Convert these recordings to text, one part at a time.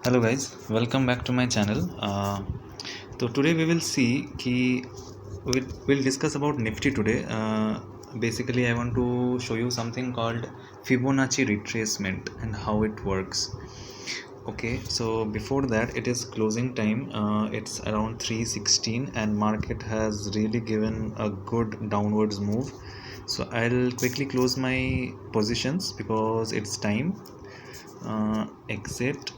Hello guys, welcome back to my channel. So today we will see कि we'll discuss about Nifty today. Basically I want to show you something called Fibonacci retracement and how it works. Okay, so before that it is closing time. It's around 3:16 and market has really given a good downwards move. So I'll quickly close my positions because it's time. Exit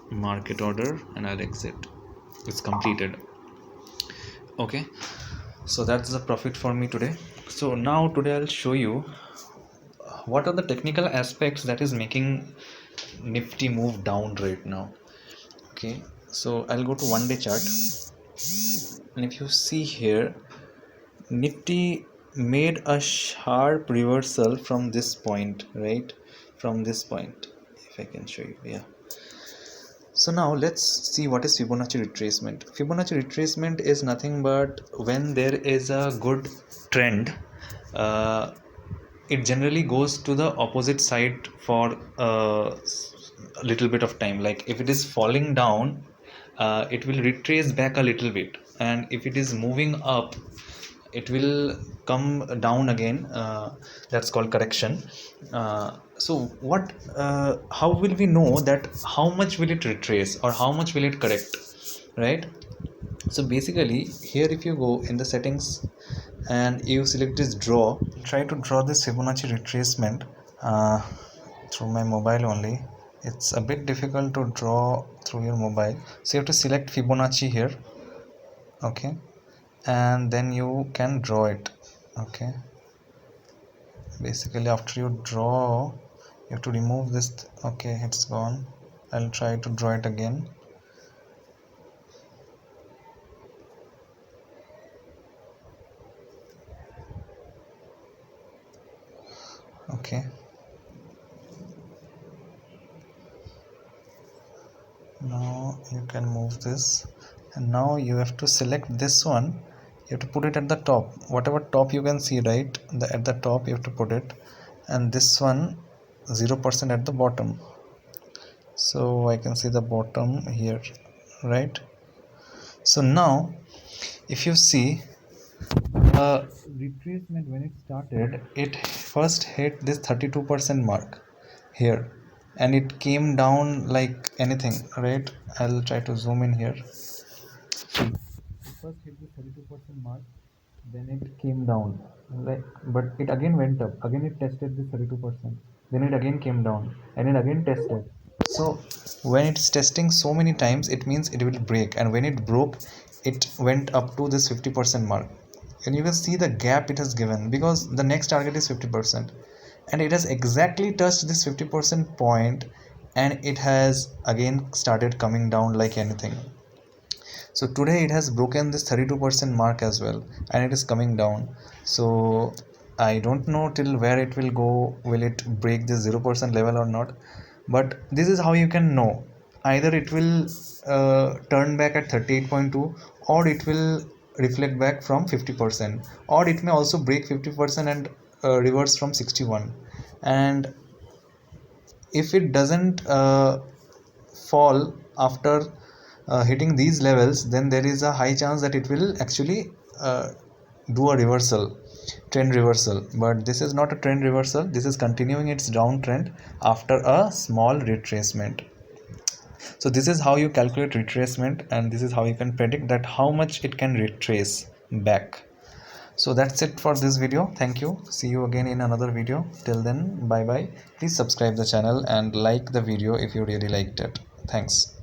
market order and I'll exit. It's completed. Okay, so that's the profit for me today. So now today I'll show you what are the technical aspects that is making Nifty move down right now. Okay, so I'll go to 1 day chart, and if you see here, Nifty made a sharp reversal from this point, right? From this point, if I can show you, yeah. So now let's see what is Fibonacci retracement. Fibonacci retracement is nothing but when there is a good trend, it generally goes to the opposite side for a little bit of time. Like if it is falling down, it will retrace back a little bit, and if it is moving up, it will come down again. That's called correction. So what how will we know that how much will it retrace or how much will it correct, right? So basically here, if you go in the settings and you select this draw, try to draw this Fibonacci retracement through my mobile only. It's a bit difficult to draw through your mobile, so you have to select Fibonacci here. Okay, and then you can draw it. Okay, basically after you draw, you have to remove this. Okay, it's gone. I'll try to draw it again. Okay, now you can move this, and now you have to select this one. You have to put it at the top, whatever top you can see, right? At the top you have to put it, and this one 0% at the bottom, so I can see the bottom here, right? So now if you see retracement, when it started, it first hit this 32% mark here, and it came down like anything, right? I'll try to zoom in here. It first hit the 32% mark, then it came down, like, but it again went up. Again it tested this 32%, then it again came down, and it again tested. So when it's testing so many times, it means it will break, and when it broke, it went up to this 50% mark, and you can see the gap it has given because the next target is 50%, and it has exactly touched this 50% point, and it has again started coming down like anything. So today it has broken this 32% mark as well, and it is coming down. So I don't know till where it will go. Will it break this 0% level or not? But this is how you can know. Either it will turn back at 38.2, or it will reflect back from 50%, or it may also break 50% and reverse from 61. And if it doesn't fall after hitting these levels, then there is a high chance that it will actually do a reversal, trend reversal. But this is not a trend reversal, this is continuing its downtrend after a small retracement. So this is how you calculate retracement, and this is how you can predict that how much it can retrace back. So that's it for this video. Thank you. See you again in another video. Till then, bye bye. Please subscribe the channel and like the video if you really liked it. Thanks.